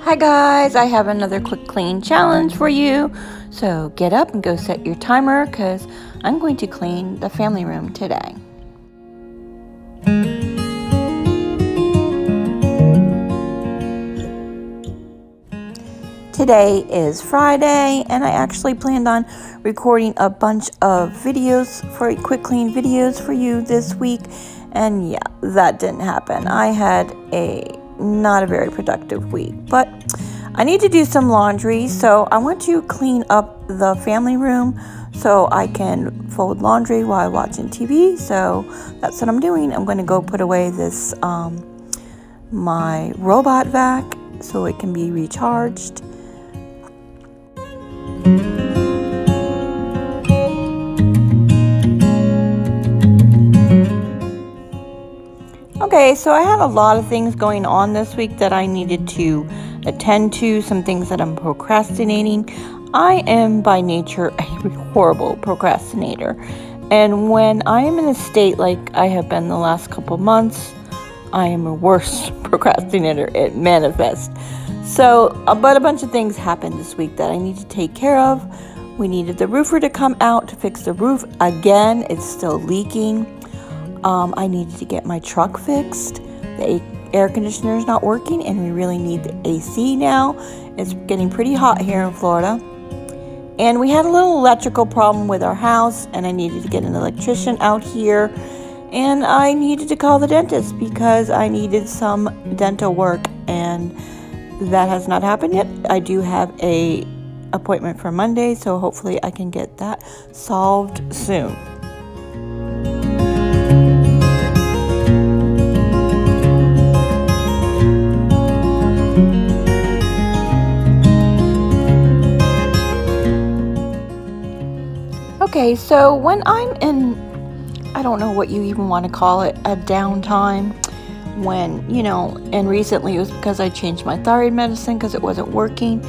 Hi guys, I have another quick clean challenge for you. So get up and go set your timer because I'm going to clean the family room today. Today is Friday and I actually planned on recording a bunch of videos for quick clean videos for you this week, and yeah, that didn't happen. I had not a very productive week, but I need to do some laundry, so I want to clean up the family room so I can fold laundry while watching TV. So that's what I'm doing. I'm going to go put away this my robot vac so it can be recharged. Okay, so I had a lot of things going on this week that I needed to attend to, some things that I'm procrastinating. I am by nature a horrible procrastinator, and when I am in a state like I have been the last couple months, I am a worse procrastinator. It manifests. So, but a bunch of things happened this week that I need to take care of. We needed the roofer to come out to fix the roof again. It's still leaking. I needed to get my truck fixed. The air conditioner is not working and we really need the AC now. It's getting pretty hot here in Florida. And we had a little electrical problem with our house and I needed to get an electrician out here. And I needed to call the dentist because I needed some dental work, and that has not happened yet. I do have an appointment for Monday, so hopefully I can get that solved soon. Okay, so when I'm in, I don't know what you even want to call it, a downtime, when, and recently it was because I changed my thyroid medicine because it wasn't working,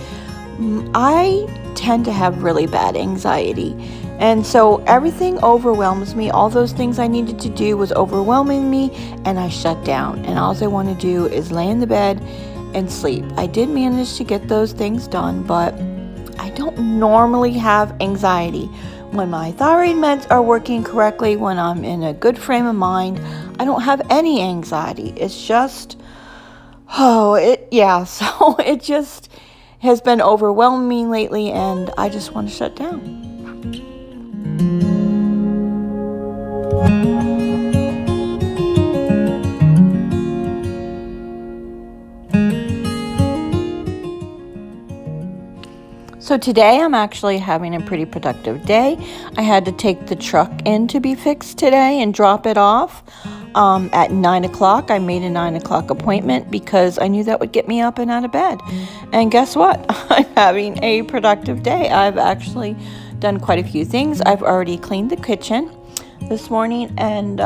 I tend to have really bad anxiety. And so everything overwhelms me. All those things I needed to do was overwhelming me, and I shut down. And all I want to do is lay in the bed and sleep. I did manage to get those things done, but I don't normally have anxiety. When my thyroid meds are working correctly, when I'm in a good frame of mind, I don't have any anxiety. It's just, so it just has been overwhelming me lately, and I just want to shut down. So today I'm actually having a pretty productive day. I had to take the truck in to be fixed today and drop it off at 9 o'clock. I made a 9 o'clock appointment because I knew that would get me up and out of bed. And guess what? I'm having a productive day. I've actually done quite a few things. I've already cleaned the kitchen this morning and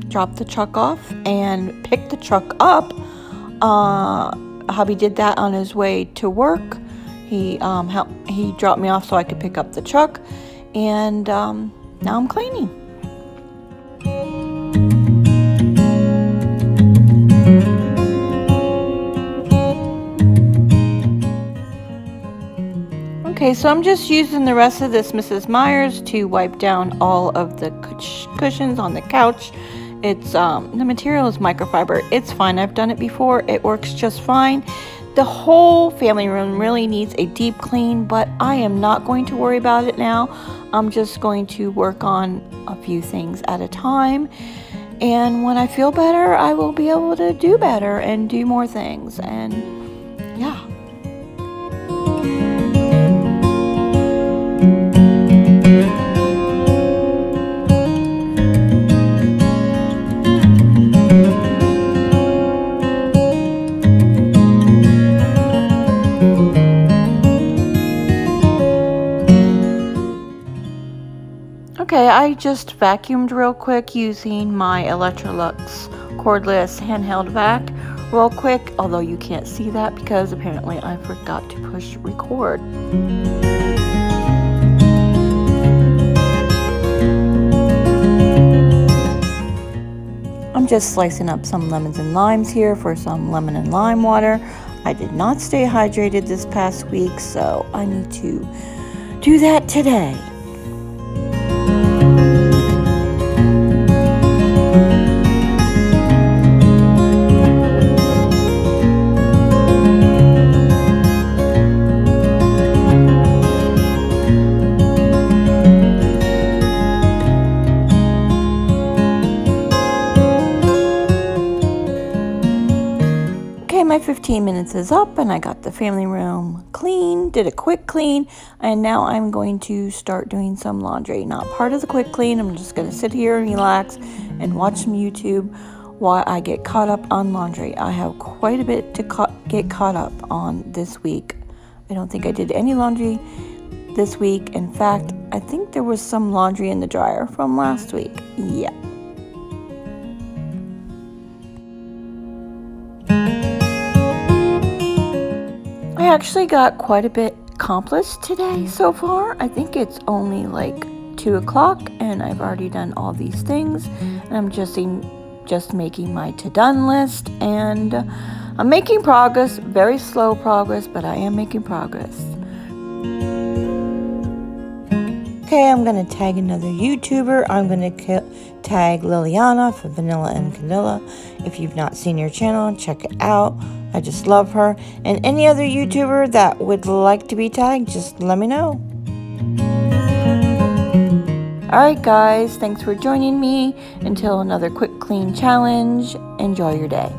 dropped the truck off and picked the truck up. Hubby did that on his way to work. He dropped me off so I could pick up the truck, and now I'm cleaning. Okay, so I'm just using the rest of this Mrs. Meyer's to wipe down all of the cushions on the couch. It's the material is microfiber. It's fine. I've done it before. It works just fine. The whole family room really needs a deep clean, but I am not going to worry about it now. I'm just going to work on a few things at a time. And when I feel better, I will be able to do better and do more things. And yeah. Okay, I just vacuumed real quick using my Electrolux cordless handheld vac real quick, although you can't see that because apparently I forgot to push record. I'm just slicing up some lemons and limes here for some lemon and lime water. I did not stay hydrated this past week, so I need to do that today. My 15 minutes is up and I got the family room clean, did a quick clean, and now I'm going to start doing some laundry. Not part of the quick clean. I'm just going to sit here and relax and watch some YouTube while I get caught up on laundry. I have quite a bit to get caught up on this week. I don't think I did any laundry this week. In fact, I think there was some laundry in the dryer from last week. Yeah. I actually got quite a bit accomplished today so far. I think it's only like 2 o'clock and I've already done all these things. And I'm just making my to-done list, and I'm making progress, very slow progress, but I am making progress. Okay, I'm going to tag another YouTuber. I'm going to tag Lilliana for Vanilla and Canilla. If you've not seen your channel, check it out. I just love her. And any other YouTuber that would like to be tagged, just let me know. Alright guys, thanks for joining me. Until another quick clean challenge, enjoy your day.